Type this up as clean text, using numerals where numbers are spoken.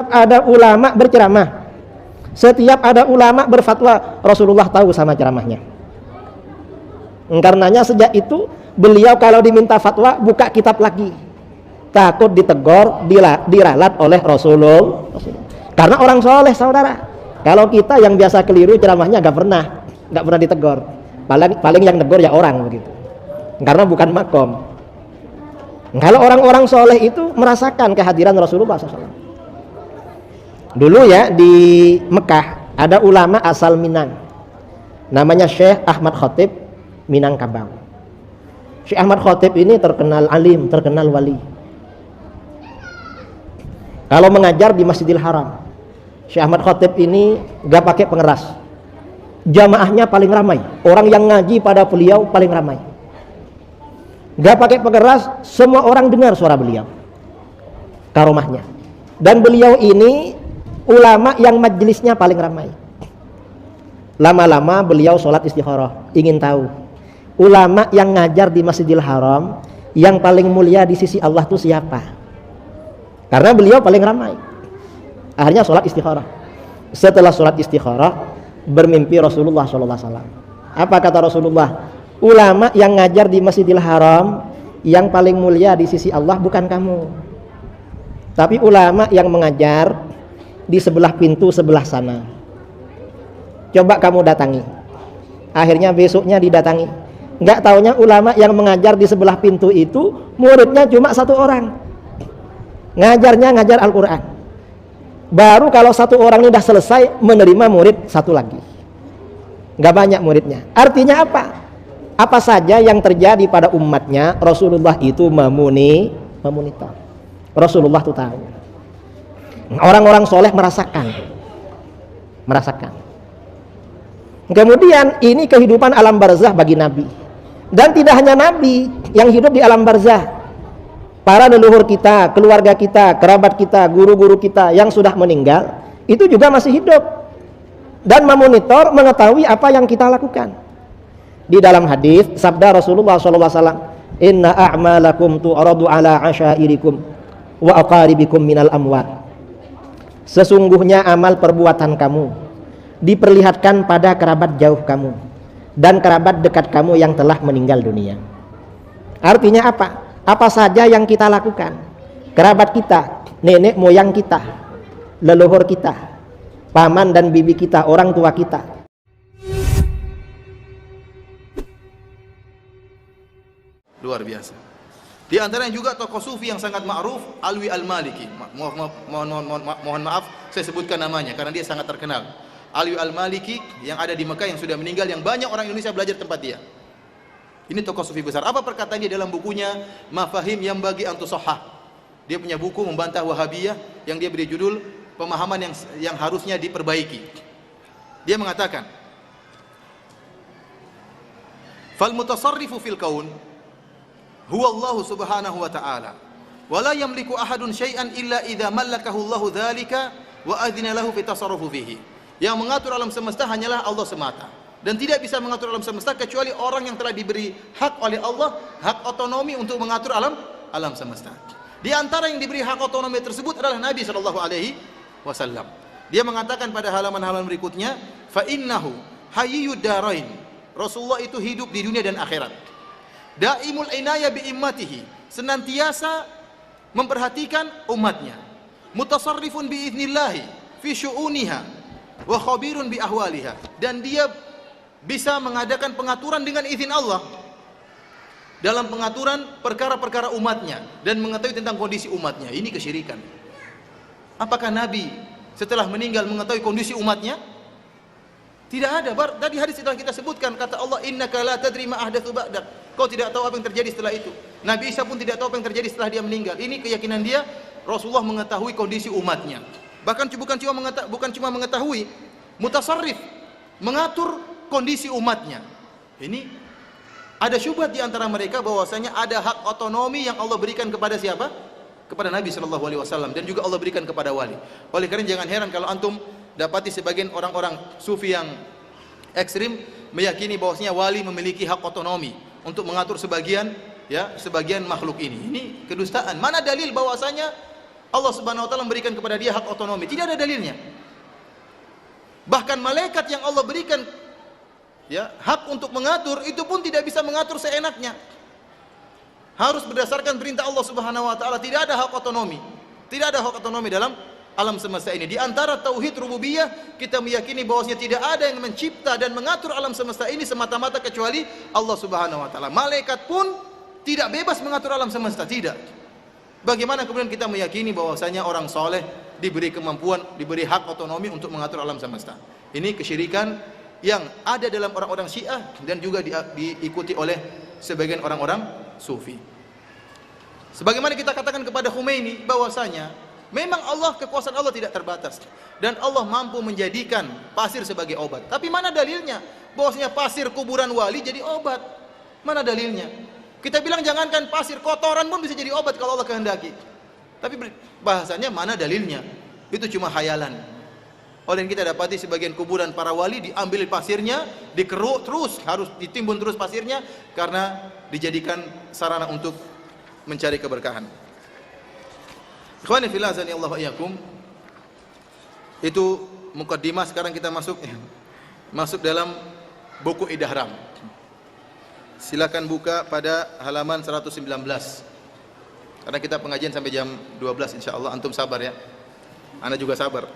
ada ulama berceramah, setiap ada ulama berfatwa, Rasulullah tahu sama ceramahnya. Karenanya sejak itu beliau kalau diminta fatwa buka kitab lagi, takut ditegur, diralat oleh Rasulullah. Karena orang soleh saudara. Kalau kita yang biasa keliru ceramahnya nggak pernah ditegur. Paling yang tegur ya orang begitu. Karena bukan makom. Kalau orang-orang soleh itu merasakan kehadiran Rasulullah SAW. Dulu ya di Mekah ada ulama asal Minang, namanya Syekh Ahmad Khatib Minangkabau. Syekh Ahmad Khatib ini terkenal alim, terkenal wali. Kalau mengajar di Masjidil Haram, Syekh Ahmad Khatib ini gak pakai pengeras, jamaahnya paling ramai, orang yang ngaji pada beliau paling ramai. Gak pakai pengeras, semua orang dengar suara beliau, karomahnya. Dan beliau ini ulama yang majelisnya paling ramai. Lama-lama beliau sholat istikharah, ingin tahu ulama yang ngajar di Masjidil Haram yang paling mulia di sisi Allah itu siapa. Karena beliau paling ramai. Akhirnya sholat istikharah. Setelah sholat istikharah bermimpi Rasulullah SAW. Apa kata Rasulullah? Ulama yang ngajar di Masjidil Haram yang paling mulia di sisi Allah bukan kamu, tapi ulama yang mengajar di sebelah pintu sebelah sana. Coba kamu datangi. Akhirnya besoknya didatangi. Nggak taunya ulama yang mengajar di sebelah pintu itu muridnya cuma satu orang. Ngajarnya ngajar Al-Quran. Baru kalau satu orang ini sudah selesai menerima murid satu lagi. Nggak banyak muridnya. Artinya apa? Apa saja yang terjadi pada umatnya Rasulullah itu memonitor. Rasulullah itu tahu. Orang-orang soleh merasakan. Kemudian ini kehidupan alam barzah bagi Nabi. Dan tidak hanya Nabi yang hidup di alam barzah. Para leluhur kita, keluarga kita, kerabat kita, guru-guru kita yang sudah meninggal itu juga masih hidup dan memonitor, mengetahui apa yang kita lakukan. Di dalam hadis sabda Rasulullah SAW, inna a'malakum tu'radu ala asyairikum wa aqaribikum minal amwat. Sesungguhnya amal perbuatan kamu diperlihatkan pada kerabat jauh kamu dan kerabat dekat kamu yang telah meninggal dunia. Artinya apa? Apa saja yang kita lakukan, kerabat kita, nenek moyang kita, leluhur kita, paman dan bibi kita, orang tua kita. Luar biasa. Di antaranya juga tokoh sufi yang sangat ma'ruf, Alwi Al-Maliki. Mohon maaf saya sebutkan namanya karena dia sangat terkenal. Alwi Al-Maliki yang ada di Mekah yang sudah meninggal, yang banyak orang Indonesia belajar tempat dia. Ini tokoh sufi besar. Apa perkataan dia dalam bukunya Mafahim yang bagi Antusahah? Dia punya buku membantah Wahabiyah yang dia beri judul pemahaman yang harusnya diperbaiki. Dia mengatakan, "Fal mutasarrifu fil kaun huwa Allah Subhanahu wa ta'ala. Wa la yamliku ahadun syai'an illa idza mallakahu Allah dzalika wa adzina lahu fi tasarrufi fihi." Yang mengatur alam semesta hanyalah Allah semata. Dan tidak bisa mengatur alam semesta kecuali orang yang telah diberi hak oleh Allah, hak otonomi untuk mengatur alam semesta. Di antara yang diberi hak otonomi tersebut adalah Nabi SAW. Dia mengatakan pada halaman-halaman berikutnya, fa innahu hayyud darain. Rasulullah itu hidup di dunia dan akhirat. Daimul inaya bi immatihi, senantiasa memperhatikan umatnya. Mutasarrifun bi idznillah fi syu'uniha wa khabirun bi ahwaliha, dan dia bisa mengadakan pengaturan dengan izin Allah dalam pengaturan perkara-perkara umatnya dan mengetahui tentang kondisi umatnya. Ini kesyirikan. Apakah Nabi setelah meninggal mengetahui kondisi umatnya? Tidak ada. Tadi hadis setelah kita sebutkan, kata Allah, innaka la tadri ma ahdatsu ba'dak. Kau tidak tahu apa yang terjadi setelah itu. Nabi Isa pun tidak tahu apa yang terjadi setelah dia meninggal. Ini keyakinan dia, Rasulullah mengetahui kondisi umatnya. Bahkan bukan cuma mengetahui, mutasarrif, mengatur kondisi umatnya. Ini ada syubhat di antara mereka bahwasanya ada hak otonomi yang Allah berikan kepada siapa? Kepada Nabi SAW, dan juga Allah berikan kepada wali. Oleh karena jangan heran kalau antum dapati sebagian orang-orang sufi yang ekstrim meyakini bahwasanya wali memiliki hak otonomi untuk mengatur sebagian makhluk ini. Ini kedustaan. Mana dalil bahwasanya Allah Subhanahu wa taala memberikan kepada dia hak otonomi. Tidak ada dalilnya. Bahkan malaikat yang Allah berikan ya hak untuk mengatur, itu pun tidak bisa mengatur seenaknya. Harus berdasarkan perintah Allah Subhanahu wa taala. Tidak ada hak otonomi. Tidak ada hak otonomi dalam alam semesta ini. Di antara tauhid rububiyah, kita meyakini bahwasanya tidak ada yang mencipta dan mengatur alam semesta ini semata-mata kecuali Allah Subhanahu wa taala. Malaikat pun tidak bebas mengatur alam semesta, tidak. Bagaimana kemudian kita meyakini bahwasanya orang soleh diberi kemampuan, diberi hak otonomi untuk mengatur alam semesta? Ini kesyirikan yang ada dalam orang-orang Syiah dan juga diikuti oleh sebagian orang-orang Sufi. Sebagaimana kita katakan kepada Khomeini bahwasanya memang Allah, kekuasaan Allah tidak terbatas dan Allah mampu menjadikan pasir sebagai obat. Tapi mana dalilnya bahwasanya pasir kuburan wali jadi obat? Mana dalilnya? Kita bilang jangankan pasir, kotoran pun bisa jadi obat kalau Allah kehendaki. Tapi bahasanya mana dalilnya? Itu cuma khayalan. Oleh yang kita dapati sebagian kuburan para wali diambil pasirnya, dikeruk terus, harus ditimbun terus pasirnya karena dijadikan sarana untuk mencari keberkahan. Ikhwani fillah azani Allah wa iyyakum. Itu mukaddimah. Sekarang kita masuk dalam buku Idahram. Silakan buka pada halaman 119. Karena kita pengajian sampai jam 12 insyaallah. Antum sabar ya. Ana juga sabar.